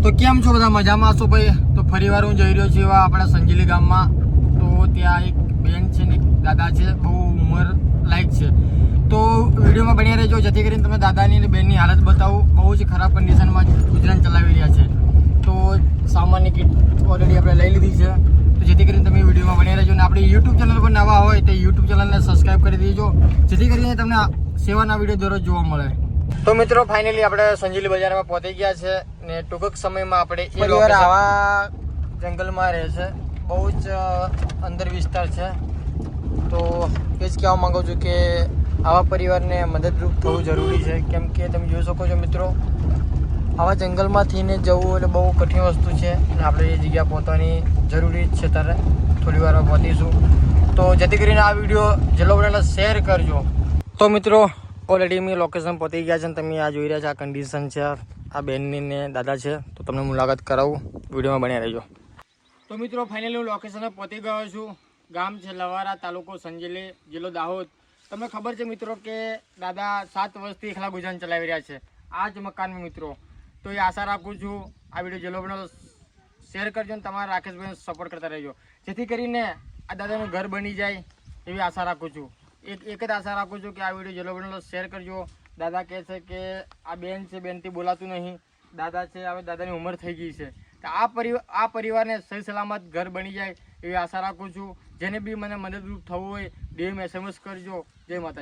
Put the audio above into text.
તો કેમ છો બધા? મજામાં છો ભાઈ? તો ફરીવાર હું જઈ રહ્યો છું આપણા સંજેલી ગામમાં. તો ત્યાં એક બેન છે ને એક દાદા છે, બહુ ઉંમર લાયક છે. તો વિડીયોમાં બન્યા રહેજો, જેથી કરીને તમે દાદાની અને બેનની હાલત બતાવું. બહુ જ ખરાબ કન્ડિશનમાં ગુજરાન ચલાવી રહ્યા છે. તો સામાન્ય કીટ ઓલરેડી આપણે લઈ લીધી છે. તો જેથી કરીને તમે વિડીયોમાં બન્યા રહેજો. અને આપણી યુટ્યુબ ચેનલ પર નવા હોય તો યુટ્યુબ ચેનલને સબસ્ક્રાઈબ કરી દેજો, જેથી કરીને તમને સેવાના વિડીયો દરરોજ જોવા મળે. તો મિત્રો ફાઇનલી આપણે સંજેલી બજારમાં પહોંચી ગયા છે ને ટૂંક સમયમાં આપણે પરિવાર આવા જંગલમાં રહે છે, બહુ જ અંદર વિસ્તાર છે. તો એ જ કહેવા માગું છું કે આવા પરિવારને મદદરૂપ થવું જરૂરી છે, કેમ કે તમે જોઈ શકો છો મિત્રો, આવા જંગલમાંથી ને જવું એટલે બહુ કઠિન વસ્તુ છે અને આપણે એ જગ્યા પહોંચવાની જરૂરી છે. ત્યારે થોડી વારમાં પહોંચીશું. તો જેથી કરીને આ વિડીયો જેટલો બને શેર કરજો. તો મિત્રો ઓલરેડી મેં લોકેશન પહોંચી ગયા છે અને તમે આ જોઈ રહ્યા છો, આ કન્ડિશન છે. આ બેનની ને દાદા છે, તો તમને મુલાકાત કરાવું, વિડીયોમાં બન્યા રહેજો. તો મિત્રો ફાઇનલી હું લોકેશને પહોંચી ગયો છું. ગામ છે લવારા, તાલુકો સંજેલી, જિલ્લો દાહોદ. તમને ખબર છે મિત્રો કે દાદા 7 વર્ષથી એકલા ગુજરાન ચલાવી રહ્યા છે આ જ મકાનમાં મિત્રો. તો એ આશા રાખું છું આ વિડીયો જેલો બને શેર કરજો અને તમારા રાકેશભાઈને સપોર્ટ કરતા રહેજો, જેથી કરીને આ દાદાનું ઘર બની જાય એવી આશા રાખું છું. એક જ આશા રાખું છું કે આ વિડીયો જેલો બનેલો શેર કરજો. દાદા કહે છે કે આ બેન છે, બેનથી બોલાતું નહીં. દાદા છે, હવે દાદાની ઉંમર થઈ ગઈ છે. તો આ પરિવારને સહી સલામત ઘર બની જાય એવી આશા રાખું છું. જેને બી મને મદદરૂપ થવું હોય DM SMS કરજો. જય માતા.